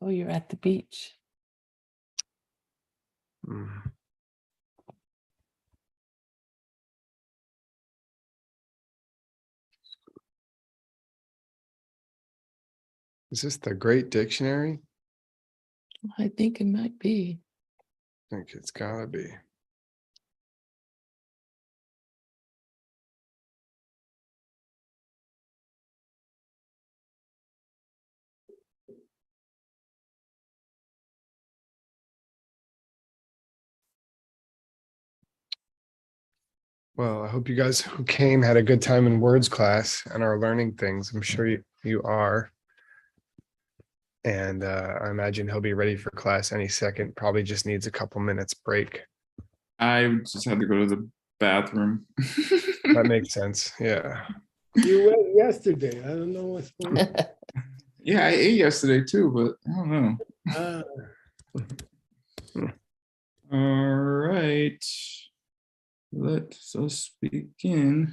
Oh, you're at the beach. Mm. Is this the Great Dictionary? I think it might be. I think it's gotta be. Well, I hope you guys who came had a good time in words class and are learning things. I'm sure you are. And I imagine he'll be ready for class any second. Probably just needs a couple minutes break. I just had to go to the bathroom. That makes sense. Yeah. You went yesterday. I don't know what's going on. Yeah, I ate yesterday too, but I don't know. All right. Let us begin.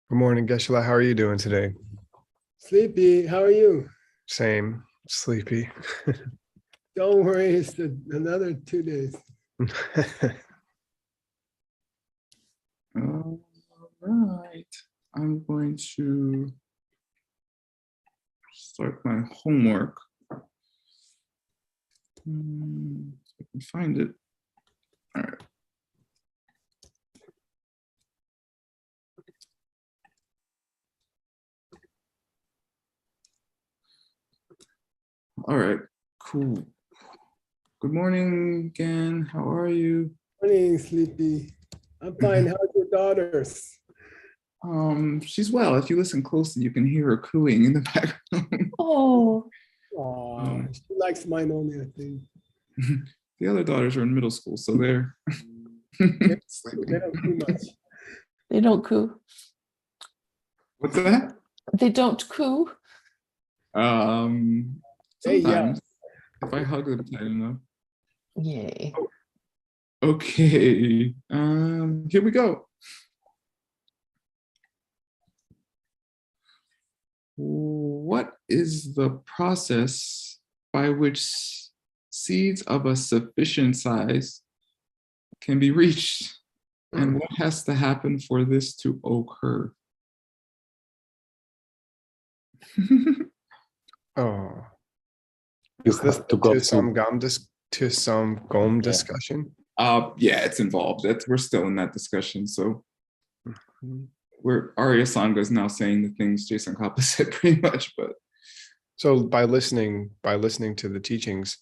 Good morning, Geshe-la. How are you doing today? Sleepy, how are you? Same. Sleepy. Don't worry, it's another 2 days. All right. I'm going to start my homework. If I can find it. All right. All right, cool. Good morning again. How are you? Morning, Sleepy. I'm fine. How's your daughters? She's well. If you listen closely, you can hear her cooing in the background. Oh, Aw, she likes mine only, I think. The other daughters are in middle school, so they're They sleeping. don't do much. they don't coo. What's that? They don't coo. Hey, yeah. Sometimes if I hug them tight enough. Yay. Okay, here we go. What is the process by which seeds of a sufficient size can be reached? And what has to happen for this to occur? Oh, You is this have to go to to some GOM discussion? Yeah, it's involved. We're still in that discussion. So where Arya Sangha is now saying the things Jason Kappa said pretty much, but So by listening to the teachings,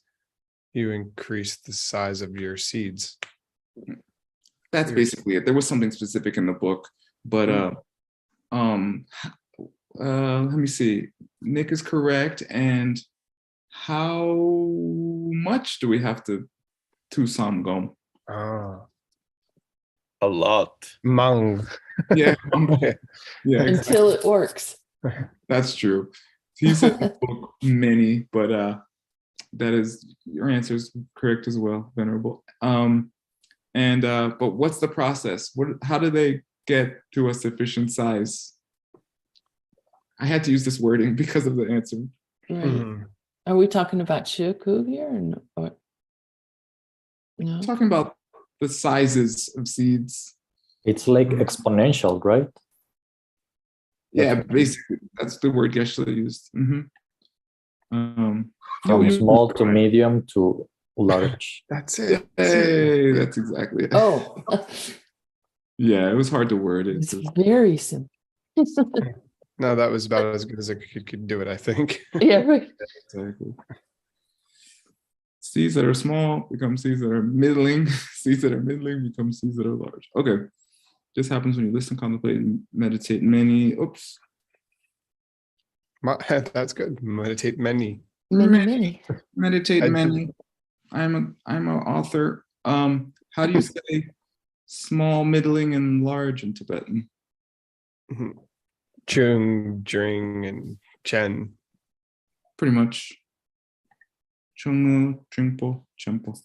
you increase the size of your seeds. that's basically it. There was something specific in the book, but let me see. Nick is correct. And how much do we have to Samgom? Ah, a lot. Mang. Yeah, yeah, Until it works. that's true. He said in the book many, but that is, your answer is correct as well, Venerable. But what's the process? How do they get to a sufficient size? I had to use this wording because of the answer. Right. Mhm. Are we talking about Shioku here or no? No? Talking about the sizes of seeds. It's like exponential, right? Yeah, basically, that's the word Geshe-la used. From you- small to medium to large. That's it. Hey, that's exactly it. Oh, Yeah, it was hard to word it. it's very simple. No, that was about as good as I could do it, I think. Yeah, right. Exactly. Seeds that are small become seeds that are middling. Seeds that are middling become seeds that are large. Okay. This happens when you listen, contemplate, and meditate many. Oops. That's good. Meditate many. Many. Meditate I- many. I'm an author. How do you say small, middling, and large in Tibetan? Chung, Dring, and Chen. Pretty much. Chungmu, Jingpo, Chenpo.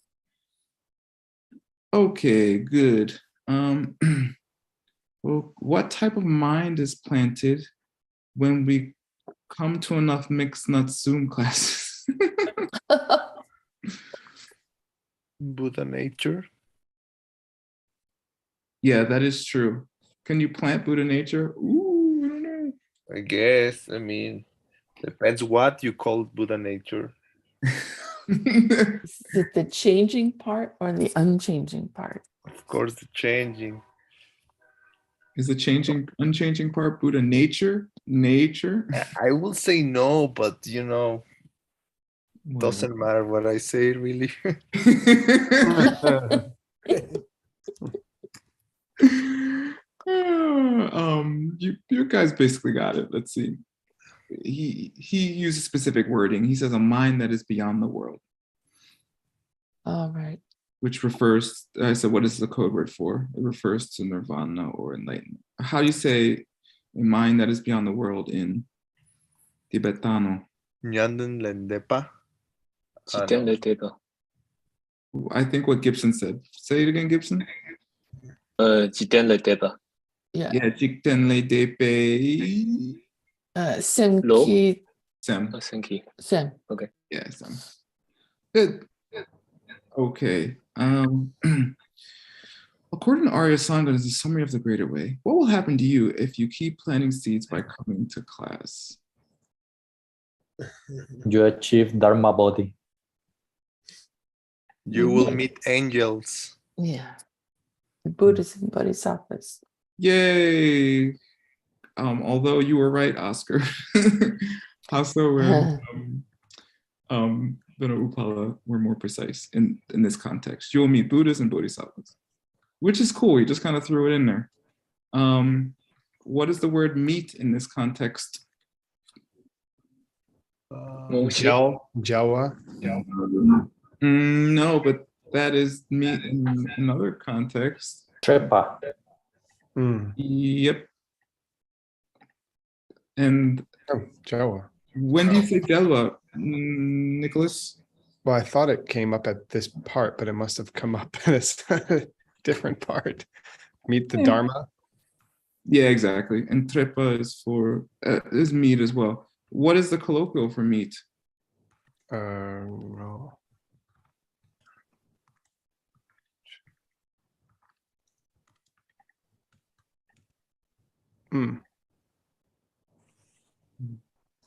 Okay, good. Well, what type of mind is planted when we come to enough mixed nuts Zoom classes? Buddha nature. Yeah, that is true. Can you plant Buddha nature? Ooh, I don't know. I guess. I mean, depends what you call Buddha nature. Is it the changing part or the unchanging part? Of course, the changing. Is the changing, unchanging part Buddha nature? Nature? I will say no, but you know, doesn't matter what I say, really. You guys basically got it. Let's see. He uses specific wording. He says a mind that is beyond the world, All right. which refers. I said, what is the code word for? It refers to nirvana or enlightenment. How do you say a mind that is beyond the world in Tibetano? Nyandan lendepa. 지탱레데바. I think what Gibson said. Say it again, Gibson. 지탱레데바. Yeah. Yeah, Jikten Depe Semki Sam. 생기. Sem. Yeah, Sam. Good. Okay. According to Arya Sangha, is a summary of the greater way. What will happen to you if you keep planting seeds by coming to class? You achieve Dharma body. You will meet angels. Yeah. The Buddhas and Bodhisattvas. Yay! Although you were right, Oscar. Hasso and Vina Upala were more precise in this context. You will meet Buddhas and Bodhisattvas, which is cool. You just kind of threw it in there. What is the word meet in this context? Jawa. No, but that is meet in another context. Trepa. Yep. And Oh, Jawa. when do you say Delwa, Nicholas? Well, I thought it came up at this part, but it must have come up at a different part. Meet the Yeah. Dharma. Yeah, exactly. And trepa is for is meat as well. What is the colloquial for meat? Well,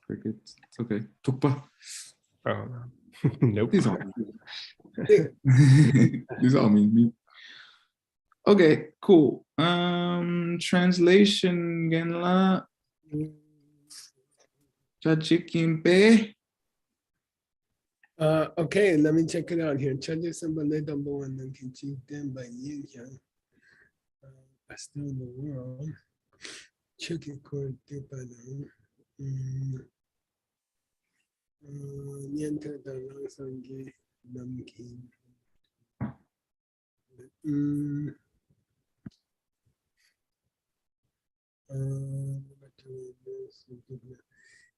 Crickets. It's okay. Tukpa. oh, nope. These all these all mean meat. Okay, cool. Translation genla Chachikimpe. Okay, let me check it out here. Chaji Sambale number one, then Kichi then by Yin Yang. I still in the world. Check it cord Tipano. Niente da lang sangi namkin.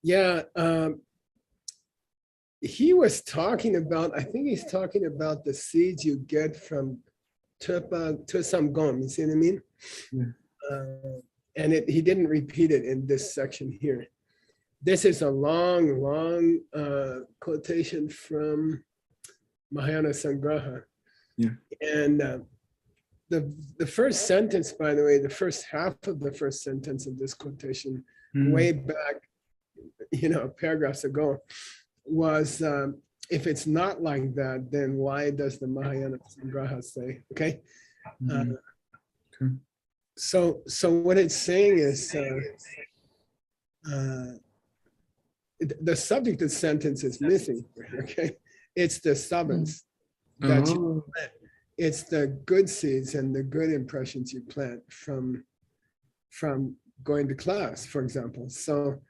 Yeah, he was talking about, I think he's talking about the seeds you get from Tusam Gom, you see what I mean? Yeah. And he didn't repeat it in this section here. This is a long, long quotation from Mahayana Sangraha. Yeah. And the first sentence, by the way, the first half of the first sentence of this quotation, way back, paragraphs ago, was if it's not like that, then why does the Mahayana Sangraha say? Okay. Okay. So what it's saying is the subject of the sentence is missing. Okay, it's the subbance that you plant. It's the good seeds and the good impressions you plant from going to class, for example. So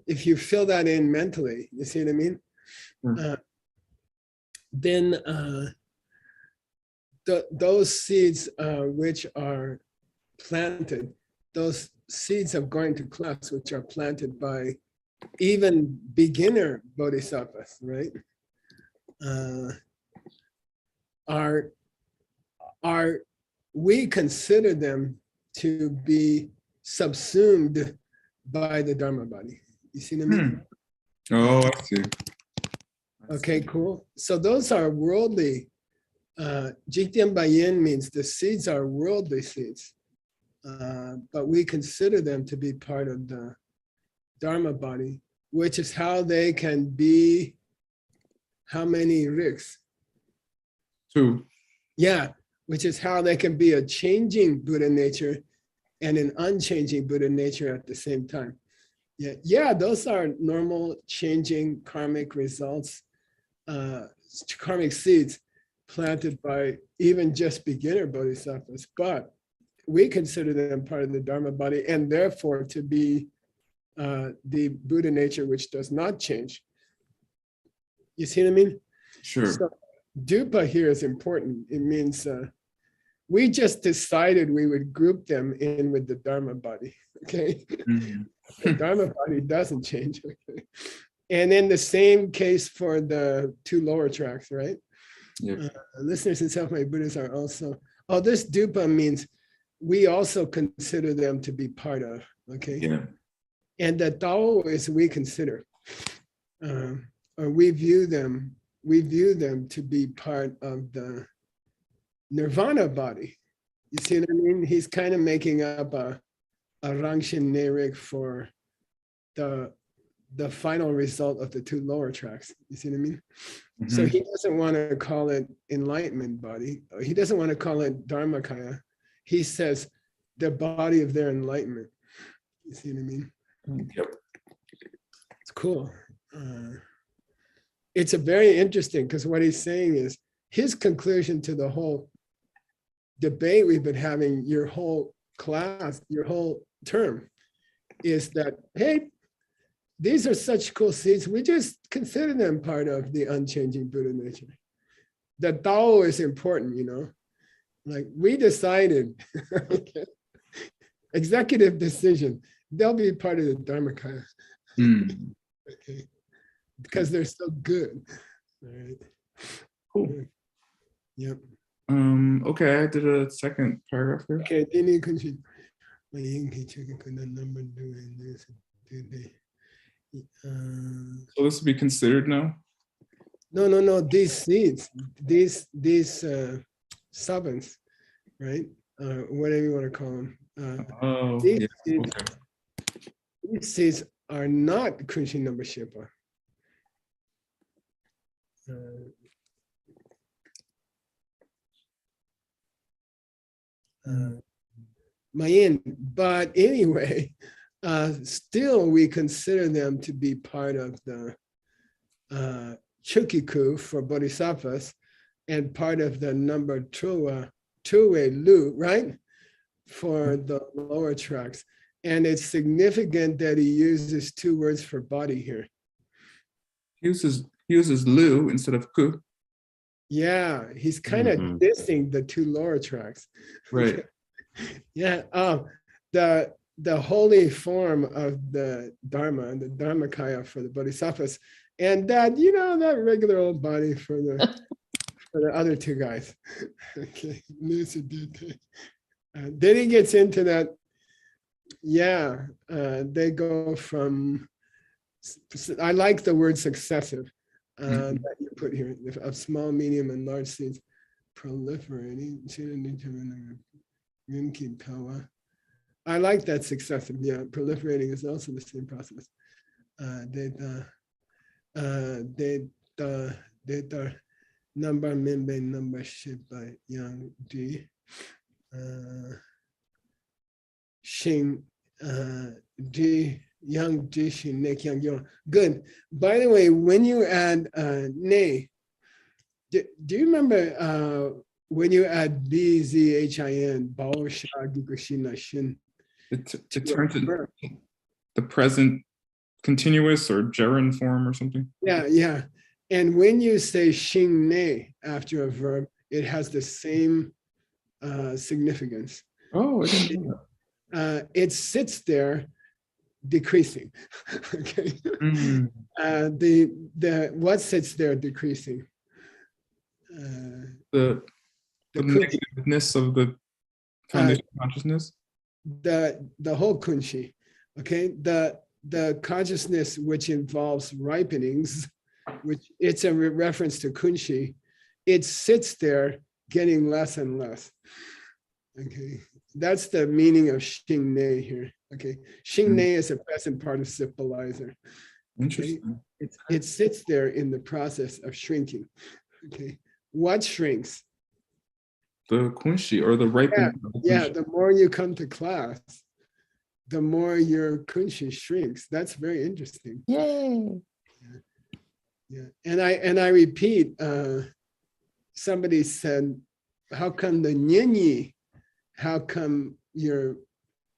if you fill that in mentally, you see what I mean? Then those seeds which are planted, those seeds of going to class, which are planted by even beginner bodhisattvas, right? uh, are we consider them to be subsumed by the Dharma body. You see what I mean? Oh, I see. Okay, cool. So those are worldly. Jiktian Bayin means the seeds are worldly seeds, but we consider them to be part of the Dharma body, which is how they can be, how many riks? 2. Yeah, which is how they can be a changing Buddha nature and an unchanging Buddha nature at the same time. Yeah, those are normal changing karmic results, karmic seeds planted by even just beginner bodhisattvas, but we consider them part of the Dharma body and therefore to be the Buddha nature which does not change. You see what I mean? Sure. So dupa here is important. It means we just decided we would group them in with the Dharma body, okay? The Dharma body doesn't change, okay? And then the same case for the 2 lower tracks, right? Yep. Listeners and self-made Buddhas are also, oh, this dupa means we also consider them to be part of, okay? Yeah. And the Taoists we consider, or we view them to be part of the nirvana body. You see what I mean? He's kind of making up a Rangshin Nerik for the final result of the 2 lower tracks. You see what I mean? So he doesn't want to call it enlightenment body. He doesn't want to call it Dharmakaya. He says the body of their enlightenment. You see what I mean? Yep. It's cool. It's a very interesting because what he's saying is his conclusion to the whole debate we've been having your whole class, your whole term is that, hey, these are such cool seeds. We just consider them part of the unchanging Buddha nature. The Tao is important, you know, like we decided, executive decision, they'll be part of the Dharmakaya. Okay. Because they're so good. All right. Cool. Yep. Okay, I did a second paragraph here. Okay, Dini Kunshi. My Yankee chicken could not number doing this. So this would be considered now? No. These seeds, these savants, right? Whatever you want to call them. Oh, These, yeah. seeds, Okay. these seeds are not Kunshi number Shipa. Mayin, but anyway, still we consider them to be part of the Chukiku for Bodhisattvas and part of the number Tuwe Lu, right? For the lower tracks. And it's significant that he uses 2 words for body here. He uses Lu instead of Ku. Yeah, he's kind of dissing the 2 lower tracks. Right. Yeah, the holy form of the Dharma, the Dharmakaya for the Bodhisattvas, and that, you know, that regular old body for the other 2 guys. Okay, then he gets into that. Yeah, they go from. I like the word successive that you put here of small, medium, and large seeds proliferating. I like that successive. Yeah, proliferating is also the same process. Data number membe number ship by young D. Shing D young D Shin Nek Yang Yon. Good. By the way, when you add ne, do you remember when you add BZHIN, Bao Sha Gikushina Shin? It turns into the present continuous or gerund form or something. Yeah. And when you say Shin Ne after a verb, it has the same significance. Oh, I didn't know that. It sits there decreasing. Okay. The what sits there decreasing. The the negativeness of the foundation of consciousness. the whole kunshi, okay, the consciousness which involves ripenings, which it's a reference to kunshi, it sits there getting less and less. Okay, that's the meaning of xing here. Okay, xing is a present participleizer. Interesting. It sits there in the process of shrinking. Okay, what shrinks? The kunshi or the ripening. Of the Yeah, kunshi. the more you come to class, the more your kunshi shrinks. That's very interesting. Yay. Yeah, and I repeat, somebody said, how come the nyenyi, how come your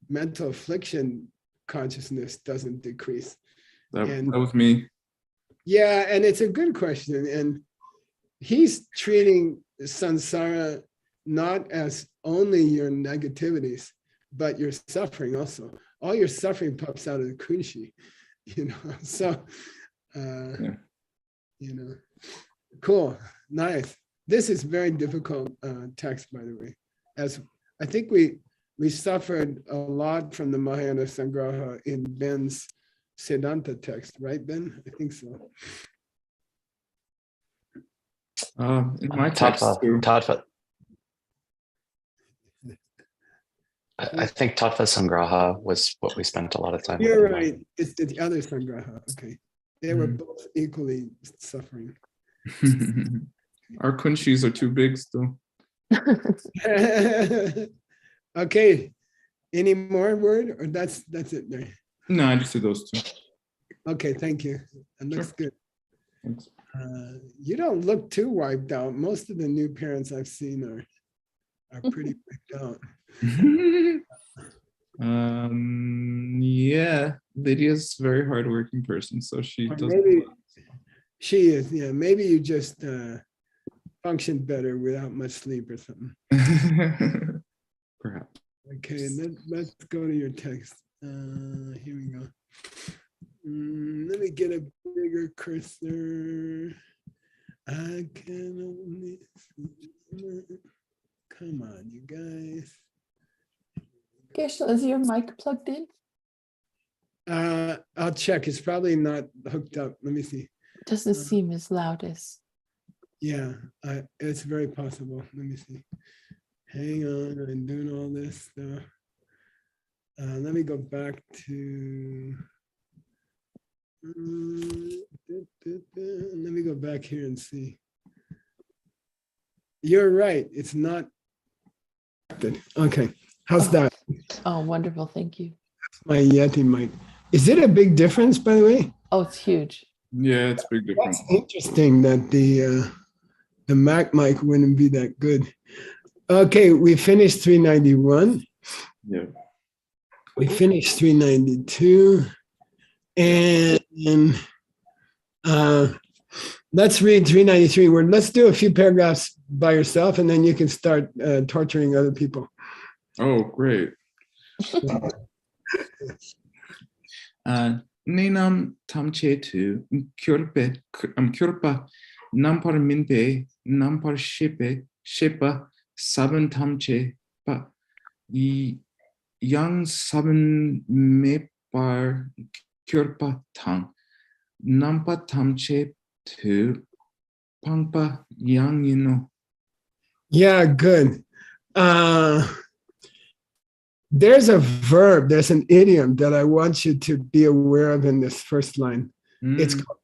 mental affliction consciousness doesn't decrease? That And- was me. Yeah, and it's a good question. And he's treating samsara not as only your negativities, but your suffering also. All your suffering pops out of the kunshi, you know. So, Yeah. you know, cool, nice. This is very difficult text, by the way. As I think we suffered a lot from the Mahayana Sangraha in Ben's Siddhanta text, right, Ben? I think so. In my text too. Tattva. I think Tattva Sangraha was what we spent a lot of time with. You're right. It's the other Sangraha. Okay. They were Mhm. both equally suffering. Our kunshis are too big still. Okay. Any more word or that's it there? No, I just did those two. Okay, thank you. And that's good. Thanks. You don't look too wiped out. Most of the new parents I've seen are pretty wiped out. Yeah, Lydia's a very hardworking person, so she Or does. maybe she is, yeah. Maybe you just function better without much sleep or something. Perhaps. Okay, let's go to your text. Here we go. Let me get a bigger cursor. I can only see. Come on, you guys. Gershel, is your mic plugged in? I'll check. It's probably not hooked up. Let me see. Doesn't seem as loud as. Yeah, it's very possible. Let me see. Hang on, I'm doing all this stuff. Let me go back to. Let me go back here and see. You're right. It's not. Okay, how's that? Oh, wonderful. Thank you. My Yeti mic. Is it a big difference, by the way? Oh, it's huge. Yeah, it's a big difference. That's interesting that the Mac mic wouldn't be that good. Okay, we finished 391. Yeah. We finished 392. And let's read 393. Let's do a few paragraphs by yourself, and then you can start torturing other people. Oh, great. Ninam tamche tu kyorpa nampar minpe nampar shepa saban tamche pa yang saban mepar kyorpa tang nampa tamche tu pangpa yang yino. Yeah, good. There's a verb, there's an idiom that I want you to be aware of in this first line. It's called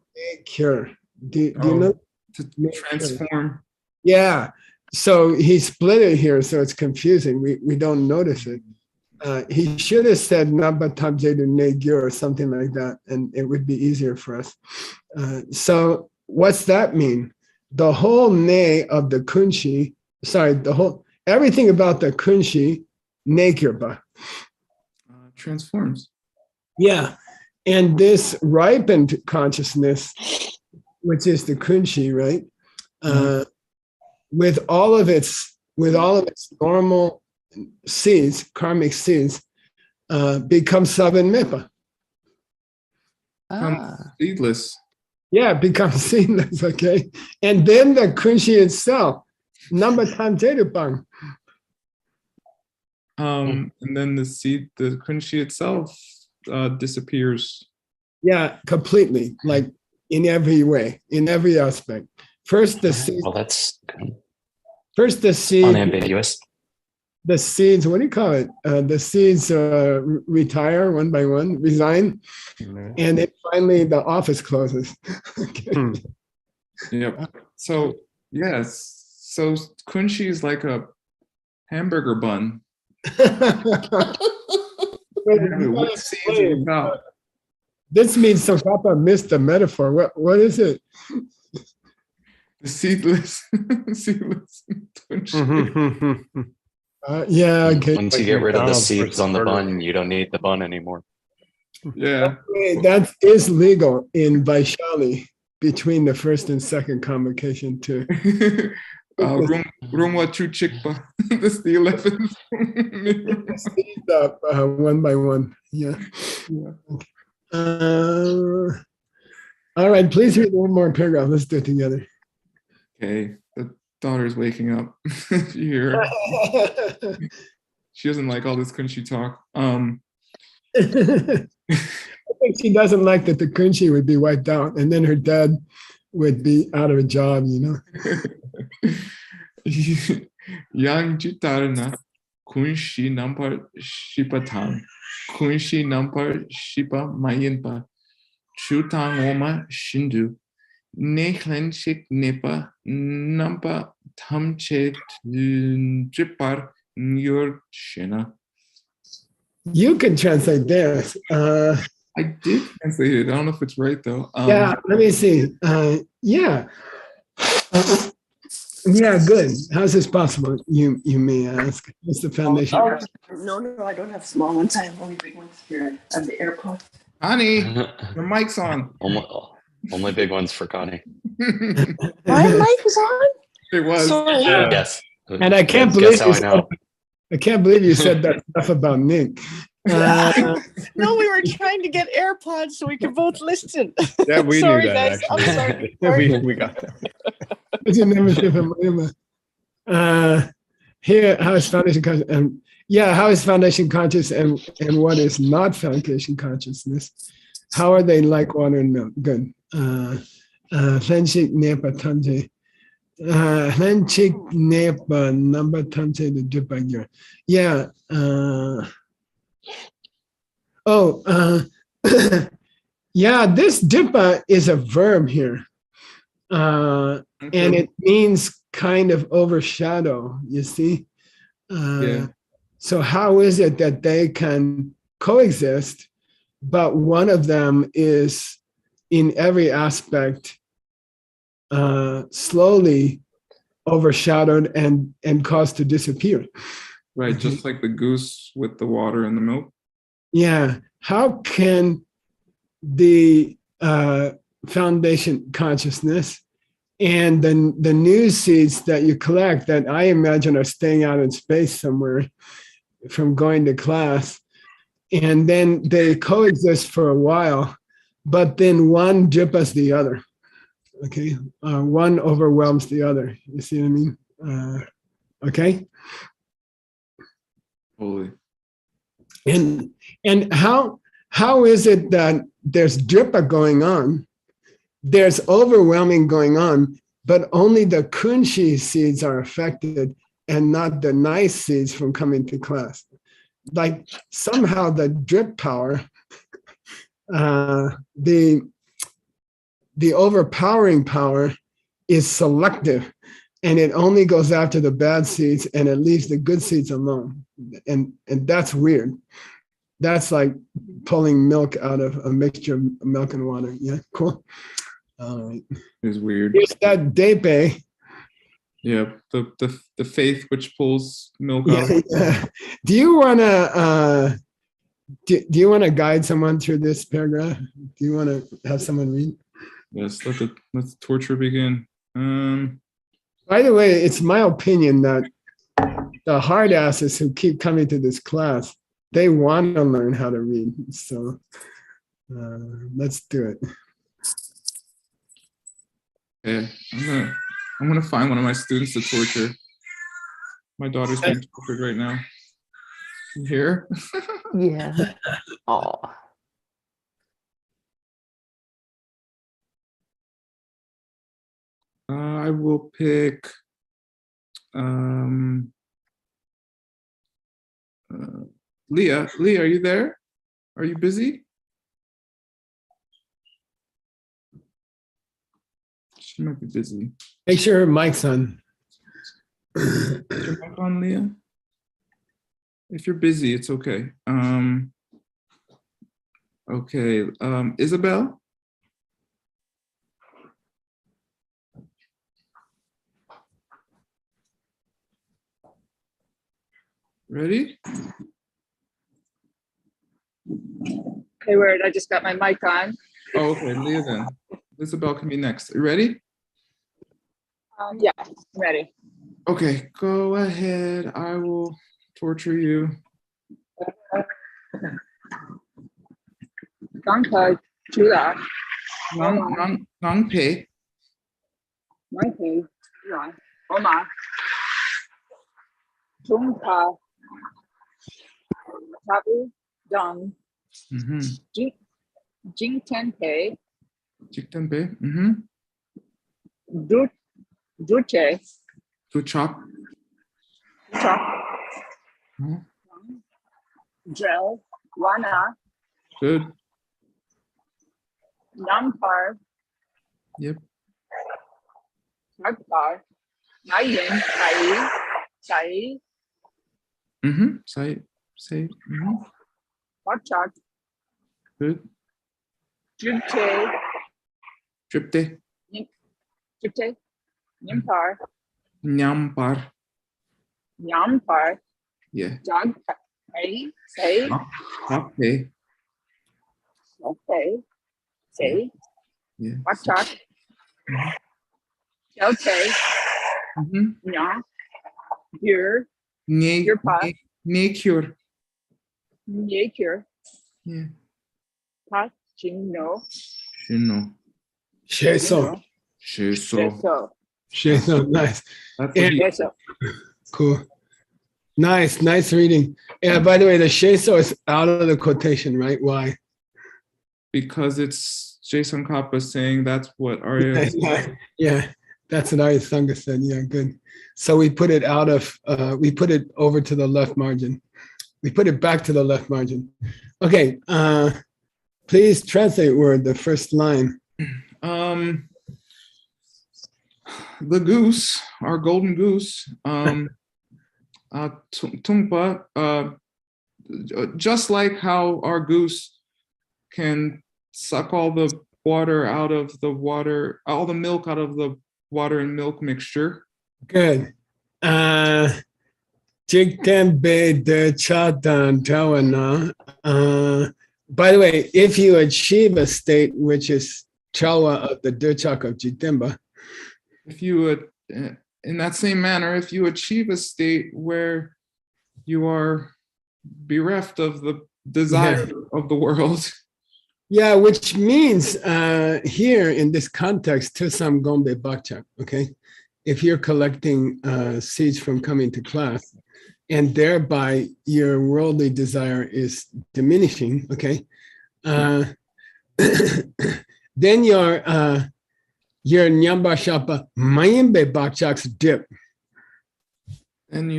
cure. Do you know? To transform. Yeah. So he split it here, so it's confusing. We don't notice it. He should have said nabatabjedu negur or something like that, and it would be easier for us. So what's that mean? The whole ne of the kunshi, everything about the kunshi, nekirpa. Transforms. Yeah. And this ripened consciousness, which is the kunshi, right? With all of its normal seeds, karmic seeds, becomes saban mipa. Ah, Seedless. Yeah, it becomes seedless, okay? And then the kunshi itself, number bang. And then the kunshi itself disappears. Yeah, completely, like in every way, in every aspect. First the seed, Well, that's good. first the seed, Unambiguous. the seeds, what do you call it? The seeds retire one by one, resign, and then finally the office closes. Okay. Hmm. Yep. So yes. So kunshi is like a hamburger bun. What seeds are about? This means some papa missed the metaphor. What is it? The seedless, seedless kunshi. Yeah, okay. Once Like you get rid of the McDonald's seeds versus on the Burger bun, King. you don't need the bun anymore. Yeah. That is legal in Vaishali between the first and second convocation too. Rumwa Chuchikpa. That's the 11th. Seeds up one by one. Yeah. All right, please read one more paragraph. Let's do it together. Okay. The daughter's waking up. You hear her. She doesn't like all this kunshi talk. I think she doesn't like that the kunshi would be wiped out and then her dad would be out of a job, you know. Yang Jitarna kunshi nampar shipatang. Kunshi nampar shipa mayinpa. Chutang oma shindu. Nehlenshik nipa nampa tamche dripar nyor shena. You can translate this. I did translate it. I don't know if it's right though. Yeah, let me see. Yeah. Yeah, good. How's this possible? You may ask. What's the foundation? Oh, no, I don't have small ones. I have only big ones here. I have the AirPods. Honey, your mic's on. Only big ones for Connie. My mic was on? It was. Sorry. Yes. And I can't Guess believe how you I know. I can't believe you said that stuff about Nick. No, we were trying to get AirPods so we could both listen. Yeah, we Sorry, knew that guys. I'm actually. sorry. we got that. It's a membership of Mahima. Here, how is foundation conscious? How is foundation conscious and what is not foundation consciousness? How are they like water and milk? Good. Fenchik nepa tante. Fenchik nepa number tante the dripagir. Yeah. Yeah, this dipa is a verb here. And it means kind of overshadow, you see? Yeah. So how is it that they can coexist, but one of them is in every aspect slowly overshadowed and caused to disappear? Right, just like the goose with the water and the milk. Yeah. How can the foundation consciousness and then the new seeds that you collect that I imagine are staying out in space somewhere from going to class, and then they coexist for a while, but then one jipas the other. Okay, one overwhelms the other. You see what I mean? Okay. Holy. And how is it that there's dripa going on? There's overwhelming going on, but only the kunshi seeds are affected and not the nice seeds from coming to class. Like somehow the drip power, the overpowering power is selective, and it only goes after the bad seeds and it leaves the good seeds alone. And that's weird. That's like pulling milk out of a mixture of milk and water. Yeah, cool. All right. It's weird. Here's that depe. Yeah, the faith which pulls milk out of Yeah. Do you wanna do you want to guide someone through this paragraph? Do you want to have someone read? Yes, let the torture begin. By the way, it's my opinion that the hard asses who keep coming to this class, they want to learn how to read. So let's do it. Okay, I'm gonna find one of my students to torture. My daughter's being tortured right now. Here. Yeah. Oh. I will pick Leah. Leah, are you there? Are you busy? She might be busy. Make sure her mic's on. Is your mic on, Leah? If you're busy, it's okay. Okay, Isabel? Ready? Hey, word, I just got my mic on. Oh, okay, Leah then. Isabel can be next. You ready? Yeah, I'm ready. Okay, go ahead. I will torture you. Gangpa, Chula, Nang Pei. Monkey, Chula, Oma, Chungpa, Tabu, Dong, Jing Tenpei, Jiktenpei. Duche, To chop. Chop, Drell, Wana, Good. Nampar, Yep. Nagpar, Nayin, Sai, Say. Wachak, Good. Jubche, Tripte. Jubche, Nimpar, Nyampar. Nyampar, Yeah. Dog, Say, Okay. okay, Say, Yeah. Wachak, Chote, Nya, Your, Your pa, Necure. Yakir, Yeah. Pa, Chino, Shino. Sheso. Shiso. Sheso, nice. That's Yeah. Yeso. Cool. Nice reading. Yeah, by the way, the Sheso is out of the quotation, right? Why? because it's Jason Kappa saying that's what Arya. Yeah, that's what Arya Sangha said. Yeah, good. So we put it out of, we put it over to the left margin. We put it back to the left margin. Okay, please translate word, the first line. The goose, our golden goose, Tumpa, just like how our goose can suck all the water out of the water, all the milk out of the water and milk mixture. Good. Jigtembe de chatan tawana. By the way, if you achieve a state which is chawa of the dirchak of Jitemba, If you would, in that same manner, if you achieve a state where you are bereft of the desire of the world. Yeah, which means here in this context, Tusam Gombe Bakchak, okay? If you're collecting seeds from coming to class, and thereby your worldly desire is diminishing, okay? Then your Nyamba Shapa Mayimbe Bakchak's dip. And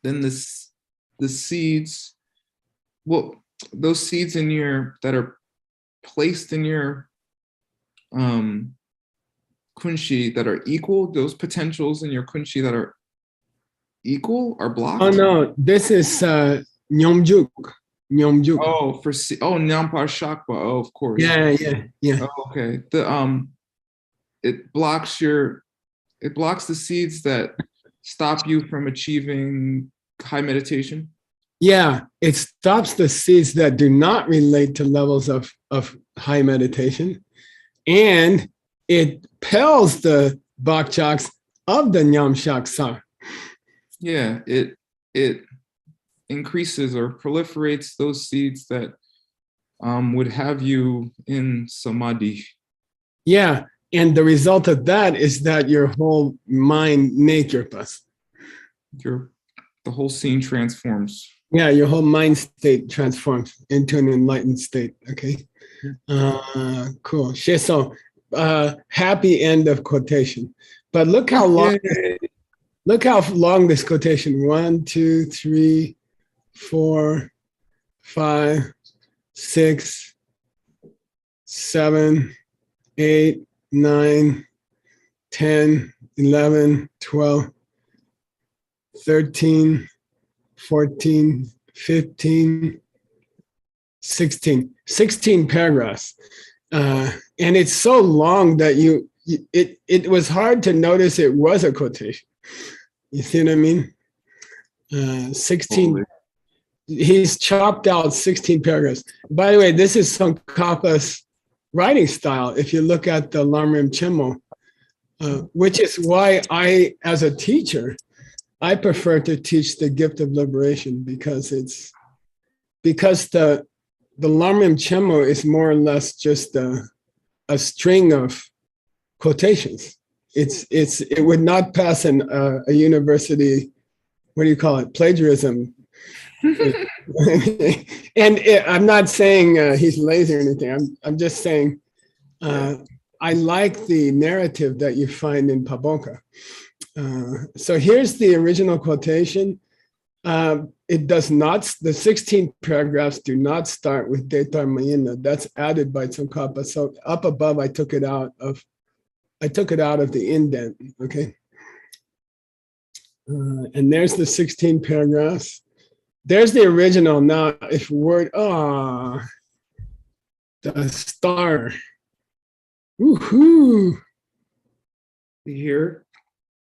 then the seeds, well, those seeds in your, that are placed in your kunshi that are equal, those potentials in your kunshi that are equal are blocked? Oh no, this is Nyomjuk. Nyomjuk. Oh, Nyampar Shakpa. Oh, of course. Yeah. Oh, okay. It blocks the seeds that stop you from achieving high meditation. Yeah, it stops the seeds that do not relate to levels of high meditation, and it pells the bakchaks of the Nyamshak Sar. Yeah, it increases or proliferates those seeds that would have you in samadhi. Yeah, And the result of that is that your whole mind nature bus. The whole scene transforms. Yeah, your whole mind state transforms into an enlightened state. Okay. Cool. So happy end of quotation. But look how long this quotation. 1, 2, 3, 4, 5, 6, 7, 8, 9, 10, 11, 12, 13, 14, 15, 16. 16 paragraphs. And it's so long that it was hard to notice it was a quotation. You see what I mean? 16. Totally. He's chopped out 16 paragraphs. By the way, this is Tsongkhapa's writing style. If you look at the Lamrim Chenmo, which is why I, as a teacher, I prefer to teach the gift of liberation because the Lamrim Chenmo is more or less just a string of quotations. It would not pass a university, what do you call it, plagiarism. And I'm not saying he's lazy or anything. I'm just saying I like the narrative that you find in Paboka. So here's the original quotation. It does not, the 16 paragraphs do not start with Detar Mayina. That's added by Tsongkhapa. So up above, I took it out of the indent, okay? And there's the 16 paragraphs. There's the original. Now, if word, the star. Woohoo. You hear?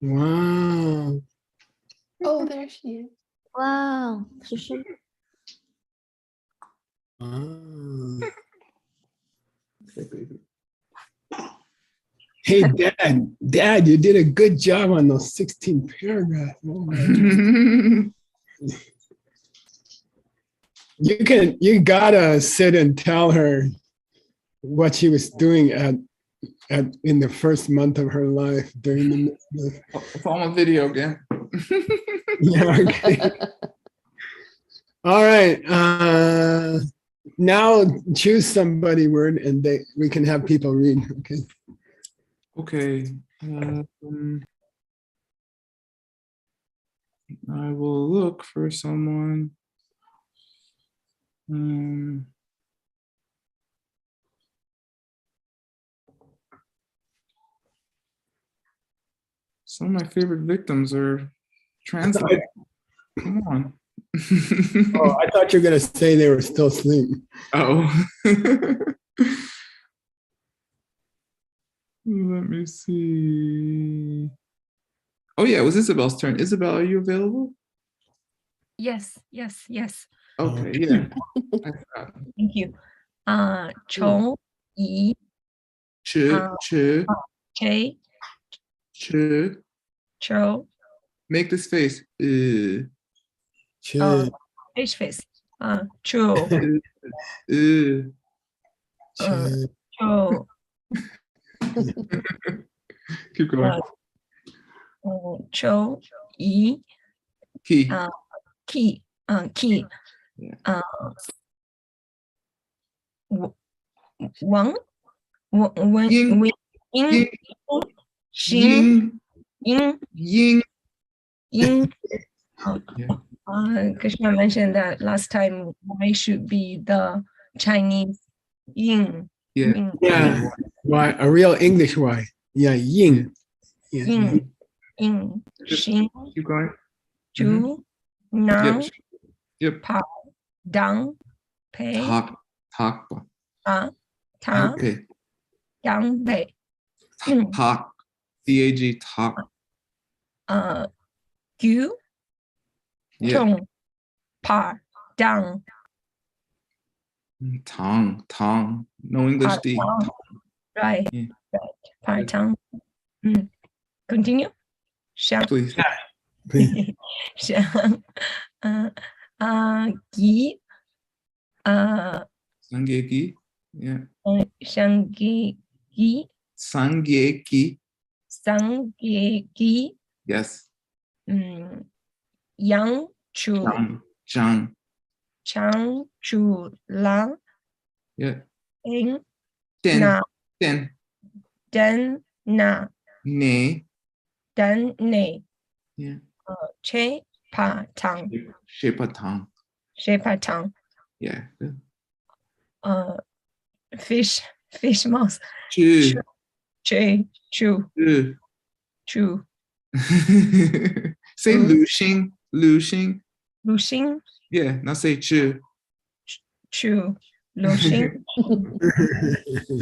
Wow. Oh, there she is. Wow. Hey, Dad, you did a good job on those 16 paragraphs. Oh you gotta sit and tell her what she was doing in the first month of her life during the. It's on a video again. Yeah. Okay. All right. Now choose somebody word, and we can have people read. Okay. Okay. I will look for someone. Some of my favorite victims are translated. Come on. Oh, I thought you were going to say they were still asleep. Oh. Let me see. Oh yeah, it was Isabel's turn. Isabel, are you available? Yes. Okay, yeah. Thank you. Chou yi Ch K chou. Make this face. Face. Chou. Chou. Keep going. Chou yi Key. Key. Wang. Wen. Yin. Xin. Yin. Krishna mentioned that last time Y should be the Chinese yin. Yeah. Yeah. Why? A real English Y. Yeah. Yin. Yeah. Yin. Xin. Keep going. Zhu. Nang. Yep. Pa. Dang. Pei. Talk. Ta. Okay. Yang. Bei. Talk. DAG. Talk. Gu. Yeah. Chong. Pa. Dang. Tong. No English D. Right. Yeah. Pa. Tang. Continue. Shang. Please. Shang. Gi. Sangegi. Yeah. Shanggi. Sangyeki. Sangyeki. Yes. Yang Chu. Chang. Chang Chu La. Yeah. Eng Ten. Na. Ten. Den Na. Ne. Dan Ne. Yeah. Che Pa Tang. Shepatang. Shepa Tang. Yeah. Good. Fish mouth. Chu. Che Chu. Chu. Chu. Say Lu Xing. Lu Xing. Lu Xing. Yeah. Now say Chu. Chu. Lu Xing.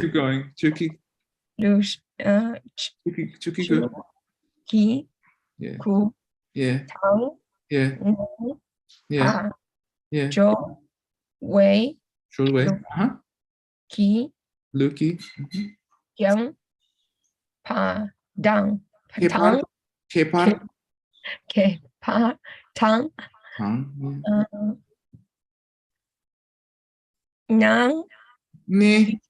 Keep going. Chuki. Lu Chuki. Good. Ki. Yeah. Ku. Yeah. Tang. Yeah. Nu. Yeah. Pa. Yeah. Jo. Wei. Show the way. Ki. Luki. Yang. Pa. Dang. Kepar. Tang. Kepar. Ke. Pa. Tang. Tang. Nang. Ne.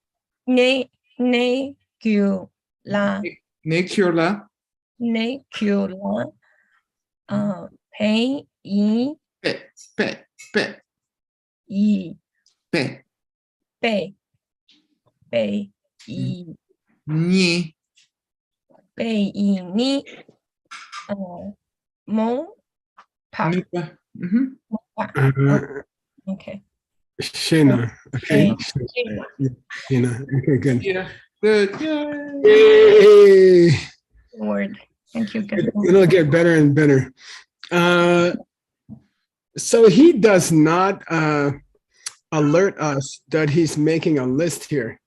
Ne. Kyu. La. Ne Curla. Ne. Kyu. La. Pei. Yi. Pe. Yi. Pe. Bei. Bei. Yi. Ni. Bei. Yi. Ni. Mo. Pa. Nipa. Pa. Okay. Shayna. Okay. Shayna. Okay, good. Yeah. Good. Yay. Yay. Word. Thank you. Good. It'll get better and better. So he does not alert us that he's making a list here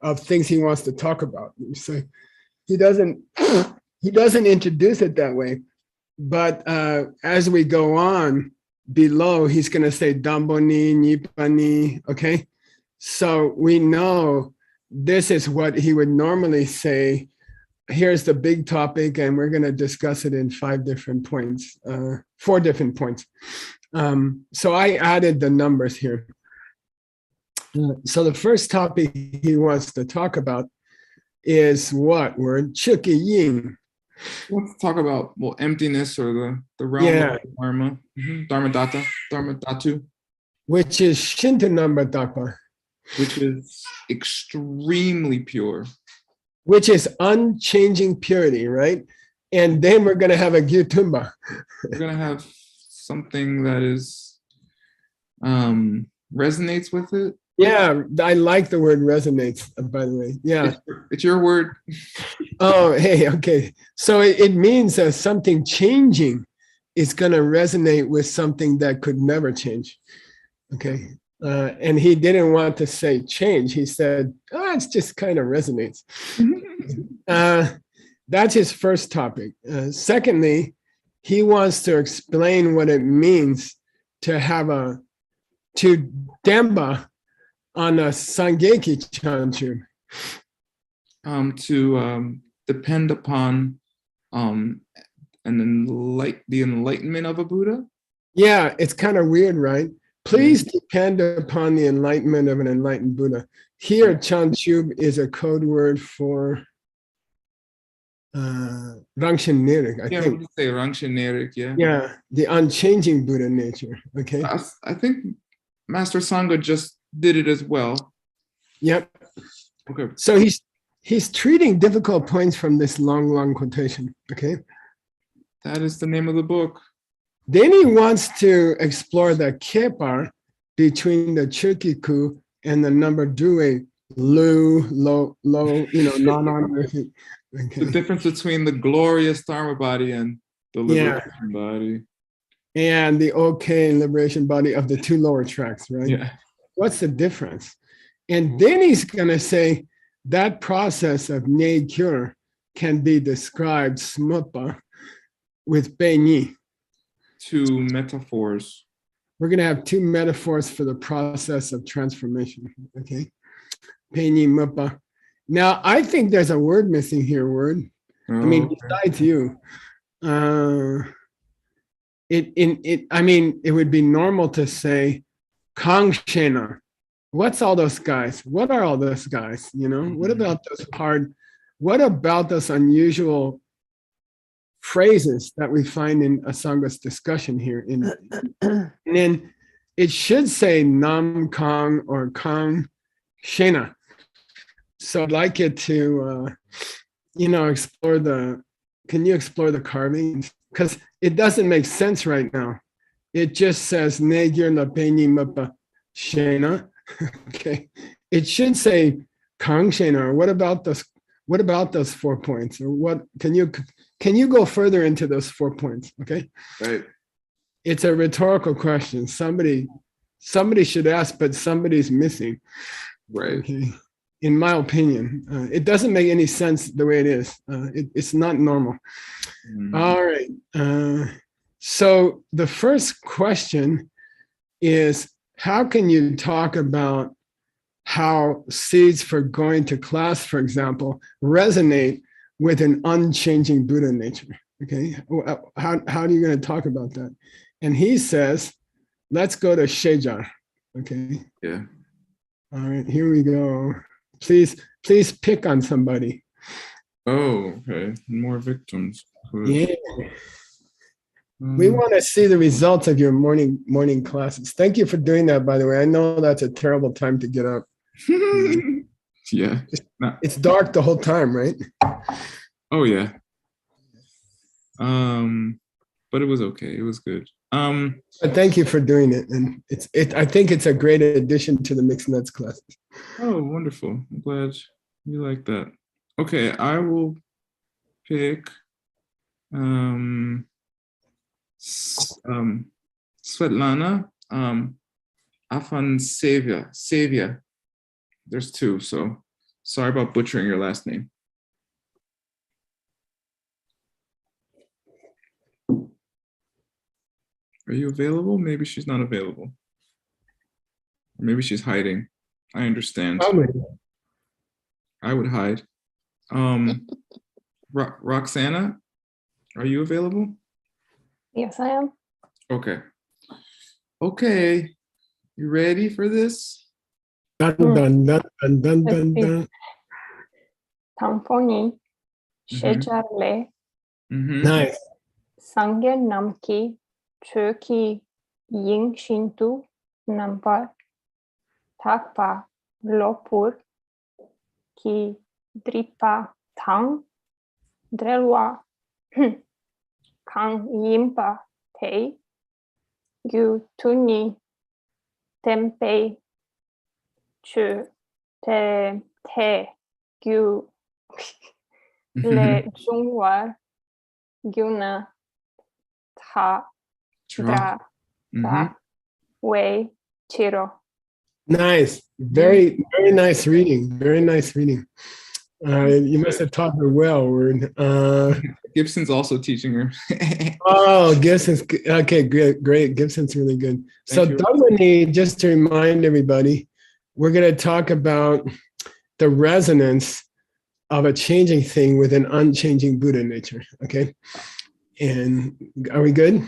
of things he wants to talk about. So he doesn't introduce it that way. But as we go on below, he's going to say damboni, nipani, okay? So we know this is what he would normally say. Here's the big topic, and we're going to discuss it in 4 different points. So I added the numbers here. So the first topic he wants to talk about is what word? Chuki Ying. Let's talk about emptiness or the realm of Dharma. Dharma Datta, Dharma Dhatu. Which is Shintanamba Dakpa. Which is extremely pure. Which is unchanging purity, right? And then we're going to have a Gyutumba. We're going to have something that is resonates with it. Yeah, I like the word resonates, by the way. Yeah. It's your word. Oh, hey, okay. So it means that something changing is going to resonate with something that could never change. Okay. And he didn't want to say change. He said, it's just kind of resonates. That's his first topic. Secondly, he wants to explain what it means to have to demba on a Sangeki Chanchu. To depend upon the enlightenment of a Buddha. Yeah, it's kind of weird, right? Please depend upon the enlightenment of an enlightened Buddha. Here, Chanchub is a code word for Rangshan Nirik, I think. Yeah, say Rangshan Nirik, yeah. Yeah, the unchanging Buddha nature, okay? I think Master Sangha just did it as well. Yep. Okay. So he's treating difficult points from this long quotation, okay? That is the name of the book. Then he wants to explore the kepar between the chukiku and the number due, low, non-honorific. Okay. The difference between the glorious Dharma body and the liberation body. And the okay liberation body of the 2 lower tracks, right? Yeah. What's the difference? And then he's going to say that process of ne cure can be described smutpa with Beini. 2 metaphors. We're going to have 2 metaphors for the process of transformation, okay? Beini muppa. Now, I think there's a word missing here, word. Oh, I mean, besides you. It would be normal to say Kang Shena. What's all those guys? What are all those guys? What about those hard what about those unusual phrases that we find in Asanga's discussion here? And then it should say Nam Kang or Kang Shena. So I'd like it to, explore can you explore the carvings? Because it doesn't make sense right now. It just says Negir La Peñi Mapa Shena. Okay. It should say Kang Shena. What about those 4 points? Or what can you go further into those 4 points? Okay. Right. It's a rhetorical question. Somebody should ask, but somebody's missing. Right. Okay. In my opinion, it doesn't make any sense the way it is. It's not normal. All right. So the first question is, how can you talk about how seeds for going to class, for example, resonate with an unchanging Buddha nature? Okay. How are you going to talk about that? And he says, let's go to Shejar. Okay. Yeah. All right, here we go. Please pick on somebody. Oh, okay. More victims. Good. Yeah. We want to see the results of your morning classes. Thank you for doing that, by the way. I know that's a terrible time to get up. Yeah. It's dark the whole time, right? Oh yeah. But it was okay. It was good. But thank you for doing it. And I think it's a great addition to the mixed nuts classes. Oh, wonderful. I'm glad you like that. Okay, I will pick Svetlana Afanasyev. There's two, so sorry about butchering your last name. Are you available? Maybe she's not available. Or maybe she's hiding. I understand. Probably. I would hide. Roxana, are you available? Yes, I am. Okay. Okay. You ready for this? Dun, dun, dun, dun, dun, dun, dun. Tamphoni, Shejarle, Nice. Sangye Namki, Chöki, Ying Shintu, Nampa, Takpa, Lopur, Ki Dripa Tang, Drelwa, Kang Yimpa Te, Yu Tuni, Tempe, Chu, Te, Gyu, Le Jungwar, Gyuna, Ta, Dra, Ta, Wei, Chiro. Nice. Very, very nice reading. Very nice reading. You must have taught her well, Word. Gibson's also teaching her. Oh, Gibson's okay. Great. Gibson's really good. Thank So, you. Dharmani, just to remind everybody, we're going to talk about the resonance of a changing thing with an unchanging Buddha nature. Okay. And are we good?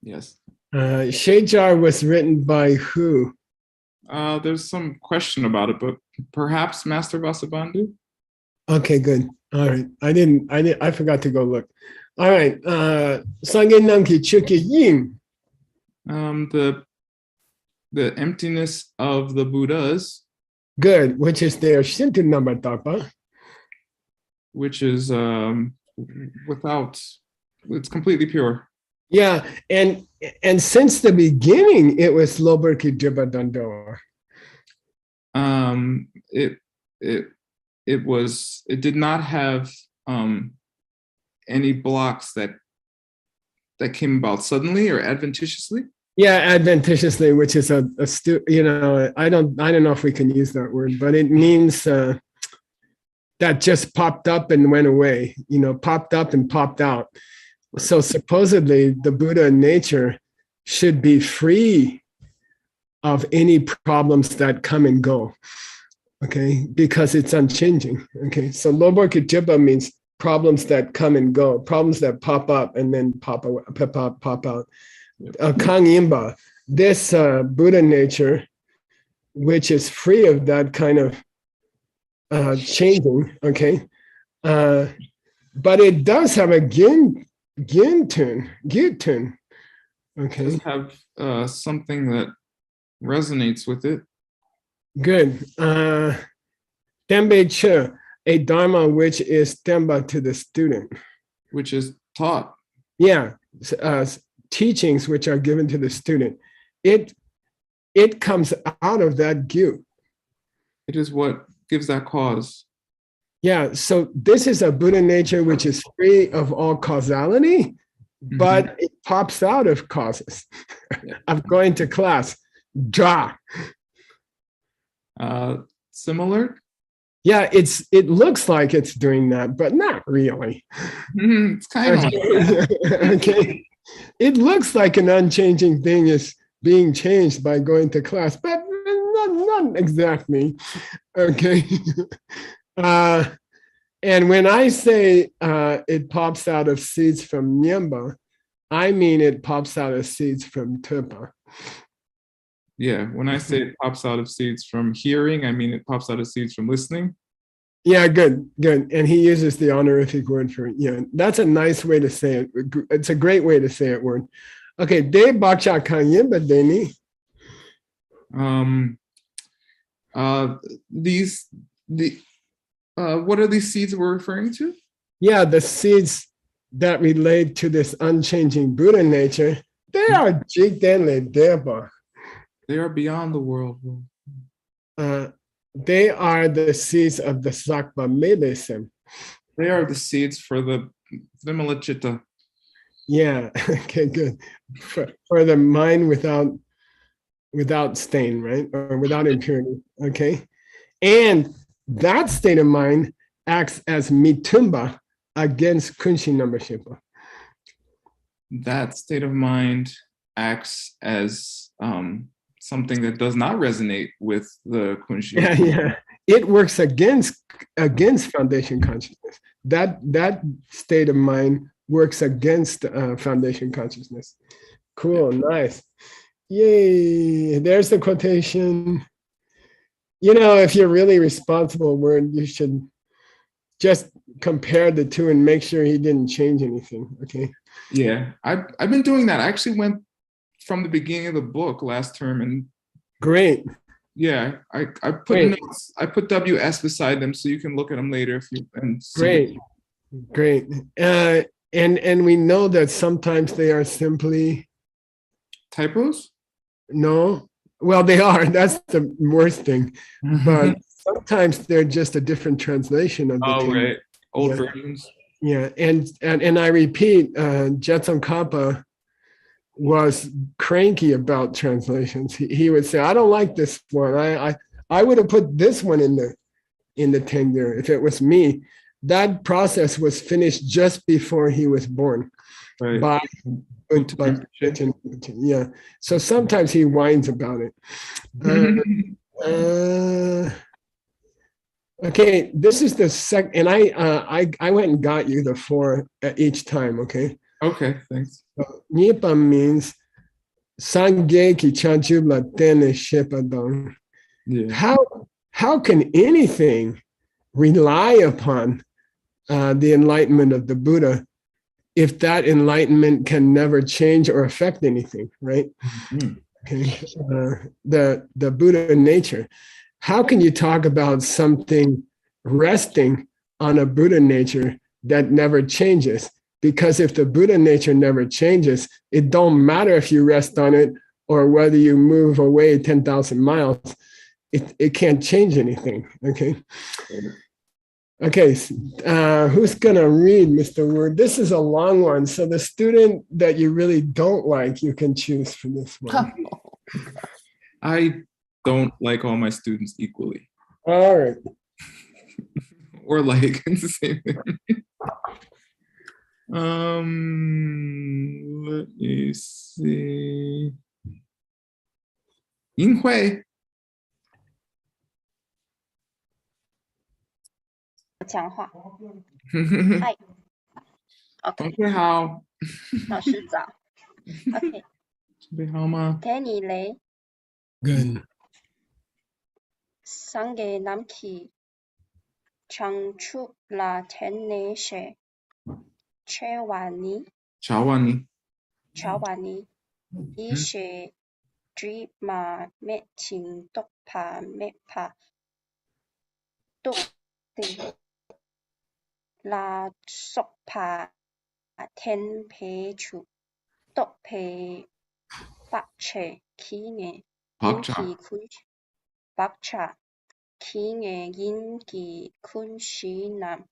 Yes. Shejar was written by who? There's some question about it, but perhaps Master Vasubandhu? Okay, good. All right. I forgot to go look. All right. Sangye Namki Chuki Yin. The emptiness of the Buddhas, Good, which is their Shinto number tapa. which is it's completely pure. Yeah, and since the beginning, it was Loberki Driba Dandoa. It did not have any blocks that came about suddenly or adventitiously. Yeah, adventitiously, which is I don't know if we can use that word, but it means that just popped up and went away. Popped up and popped out. So supposedly the Buddha nature should be free of any problems that come and go. Okay, because it's unchanging. Okay, so Lobor Kitiba means problems that come and go, problems that pop up and then pop out. Kang Yimba, this Buddha nature, which is free of that kind of changing, okay, But it does have a gin tune. Okay, Does have something that resonates with it. good. Tembe che, a dharma which is temba to the student. Which is taught. Yeah, teachings which are given to the student. It comes out of that gyu. It is what gives that cause. Yeah, so this is a Buddha nature which is free of all causality, but it pops out of causes. I'm going to class. Draw. Similar? Yeah, it looks like it's doing that, but not really. It's kind of like that. Okay. It looks like an unchanging thing is being changed by going to class, but not exactly. Okay. And when I say it pops out of seeds from Nyemba, I mean it pops out of seeds from Tupa. Yeah, when I say it pops out of seeds from hearing, I mean it pops out of seeds from listening. Yeah, good. And he uses the honorific word for it. Yeah, that's a nice way to say it. It's a great way to say it word. Okay, de bacha kanyemba deni. What are these seeds we're referring to? Yeah, the seeds that relate to this unchanging Buddha nature, they are jigdenle deba. They are beyond the world. They are the seeds of the Sakpa medicine. They are the seeds for the Vimalachitta. Yeah, okay, good. For the mind without stain, right? Or without impurity, okay? And that state of mind acts as mitumba against kunshi numbership. That state of mind acts as something that does not resonate with the kunshi. Yeah. It works against foundation consciousness. That state of mind works against foundation consciousness. Cool, nice. Yay, there's the quotation. You know, if you're really responsible, word, you should just compare the two and make sure he didn't change anything, okay? Yeah, I've been doing that. I actually went from the beginning of the book last term and great. Yeah, I put notes, I put WS beside them so you can look at them later if you and see. Great. And we know that sometimes they are simply typos. No, well they are. That's the worst thing. But sometimes they're just a different translation of the thing. Right, old versions. Yeah, and I repeat, Jetson Kappa was cranky about translations. He would say, "I don't like this one. I would have put this one in the Tengyur if it was me." That process was finished just before he was born. Right. By yeah. So sometimes he whines about it. Okay, this is the second, and I went and got you the 4 each time. Okay. Okay, thanks. Nipa means Sangeki Chanchubla Tene Shepadong. How can anything rely upon the enlightenment of the Buddha if that enlightenment can never change or affect anything, right? Okay. The Buddha nature. How can you talk about something resting on a Buddha nature that never changes? Because if the Buddha nature never changes, it don't matter if you rest on it or whether you move away 10,000 miles. It can't change anything, okay? Okay, who's gonna read, Mr. Word? This is a long one, so the student that you really don't like, you can choose for this one. I don't like all my students equally. All right. Or like, it's the same thing. Let me see. Yinghui. 讲话。嗨。OK。同学好。老师早。OK。准备好吗？睇你嚟。Good. Sange Namki Changchu la teneshe. Chewani. Chawani. Chawani. Ishe. Drima metin dokpa mepa. Dokti. La sokpa. Tenpechu. Dokpe. Bakche. Kinge. Pakcha. Inki kunch. Bakcha. Kinge yinki kunshi nam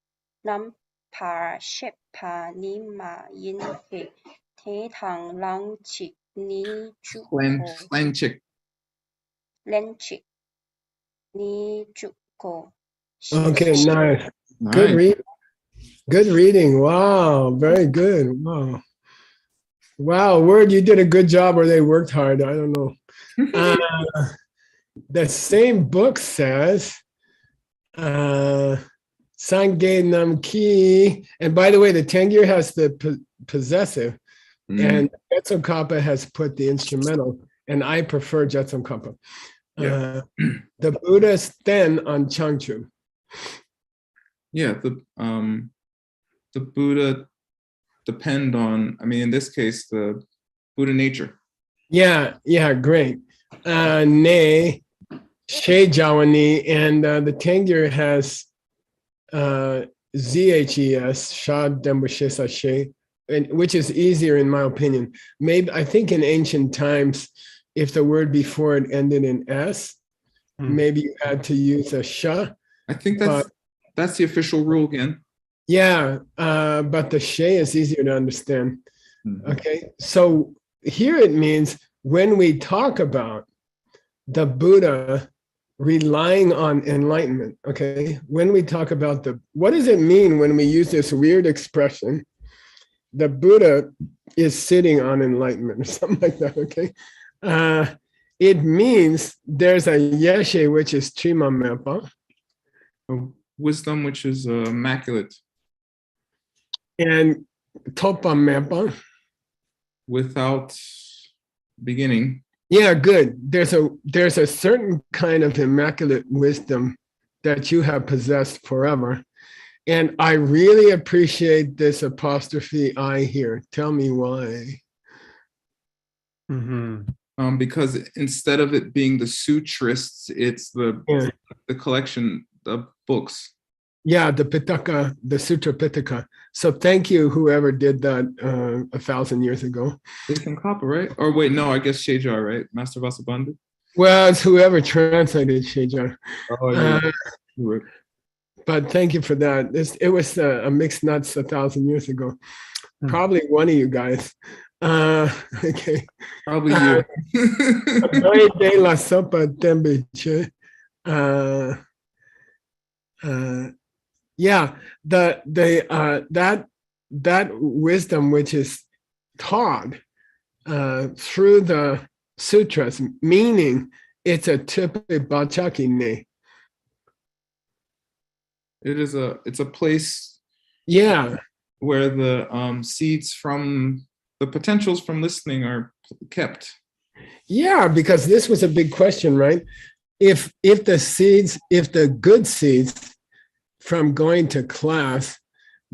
par shepa nima yinhe te tang lang chi ni juko Flanchik. lenchi ni juko. Okay, nice. Nice. Good reading. Wow, very good. Wow. Wow, Word, you did a good job or they worked hard. I don't know. The same book says, Sange Nam Ki. And by the way, the Tengyur has the possessive, and Jetsun Kappa has put the instrumental, and I prefer Jetsun Kappa. Yeah. The Buddha stand on Changchu. Yeah, the Buddha depend on, I mean, in this case, the Buddha nature. Yeah, great. Ne, She Jawani, and the Tengyur has ZHES, Sha Dembushesa She, which is easier in my opinion. Maybe I think in ancient times, if the word before it ended in S, maybe you had to use a Sha. I think that's the official rule again. Yeah, but the She is easier to understand. Okay, so here it means when we talk about the Buddha relying on enlightenment, okay, when we talk about what does it mean when we use this weird expression, the Buddha is sitting on enlightenment or something like that, okay? It means there's a yeshe, which is chima mepa. Wisdom, which is immaculate. And topa mepa. Without beginning. Yeah, good. There's a certain kind of immaculate wisdom that you have possessed forever. And I really appreciate this apostrophe I here. Tell me why. Because instead of it being the sutrists, it's the collection of books. Yeah, the Pitaka, the Sutra Pitaka. So thank you, whoever did that 1,000 years ago. Jason Kappa, right? Or wait, no, I guess Shejar, right? Master Vasubandhu? Well, it's whoever translated Shejar. Oh, yeah. But thank you for that. It was a mixed nuts 1,000 years ago. Probably one of you guys. Okay. Probably you. De la sopa tembeche. Yeah, that wisdom which is taught through the sutras, meaning it's a tipe bachaki ne. It's a place, yeah, where the seeds from the potentials from listening are kept. Yeah, because this was a big question, right? If the good seeds from going to class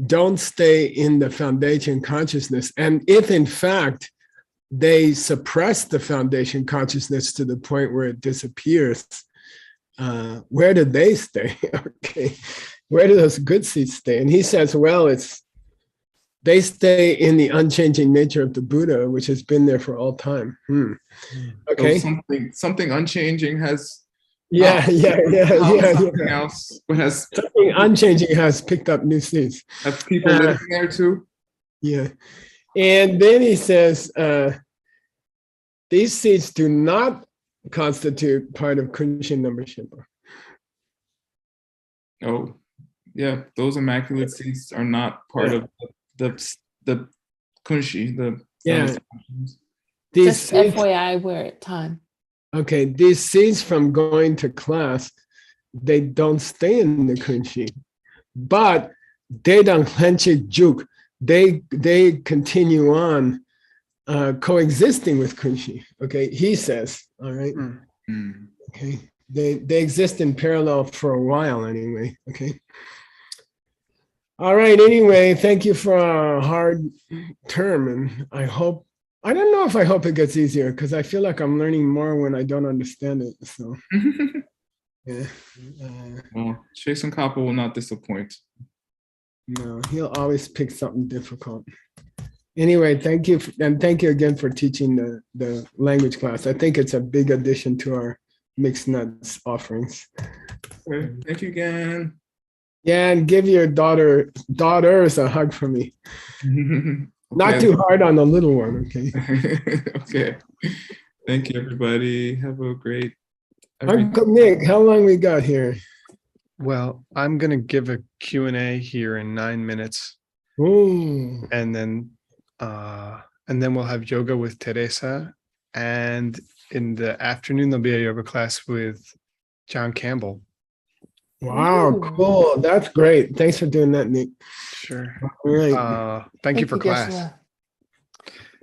don't stay in the foundation consciousness, and if in fact they suppress the foundation consciousness to the point where it disappears, where do they stay? Okay, where do those good seeds stay? And he says, well, they stay in the unchanging nature of the Buddha, which has been there for all time. Okay, so something unchanging has. Yeah. Something else, but something unchanging has picked up new seeds. Have people living there too? Yeah, and then he says these seeds do not constitute part of Kunshin membership. Oh, yeah, those immaculate seeds are not part of the kunshi. Just FYI, we're at time. Okay, these seeds from going to class, they don't stay in the kunshi, but they don't juk. They continue on coexisting with kunshi. Okay, he says. All right. Okay. They exist in parallel for a while anyway. Okay. All right. Anyway, thank you for a hard term, and I don't know if I hope it gets easier because I feel like I'm learning more when I don't understand it. So yeah. Well, Jason Copper will not disappoint. No, he'll always pick something difficult. Anyway, thank you. And thank you again for teaching the language class. I think it's a big addition to our mixed nuts offerings. Okay, thank you again. Yeah, and give your daughters a hug for me. Not Okay. too hard on the little one, okay? Okay. Thank you, everybody. Have a great. Uncle Nick, how long we got here? Well, I'm going to give a Q&A here in 9 minutes. Ooh. And then we'll have yoga with Teresa. And in the afternoon, there'll be a yoga class with John Campbell. Wow, Ooh. cool. That's great. Thanks for doing that, Nick. Sure. All right. Thank you for class. Geshe-la.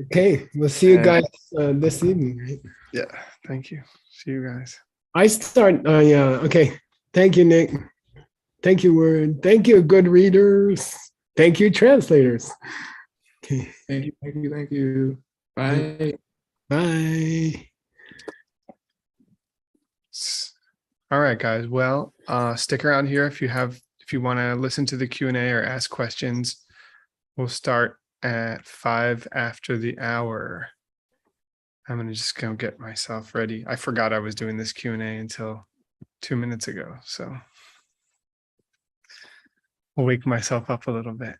Okay, we'll see you guys this evening, right? Yeah, thank you. See you guys. I start, yeah, okay. Thank you, Nick. Thank you, Word. Thank you, good readers. Thank you, translators. Okay. Thank you. Thank you. Thank you. Bye. Bye. All right, guys. Well, stick around here if you want to listen to the Q&A or ask questions. We'll start at 5 after the hour. I'm gonna just go get myself ready. I forgot I was doing this Q&A until 2 minutes ago, so I'll wake myself up a little bit.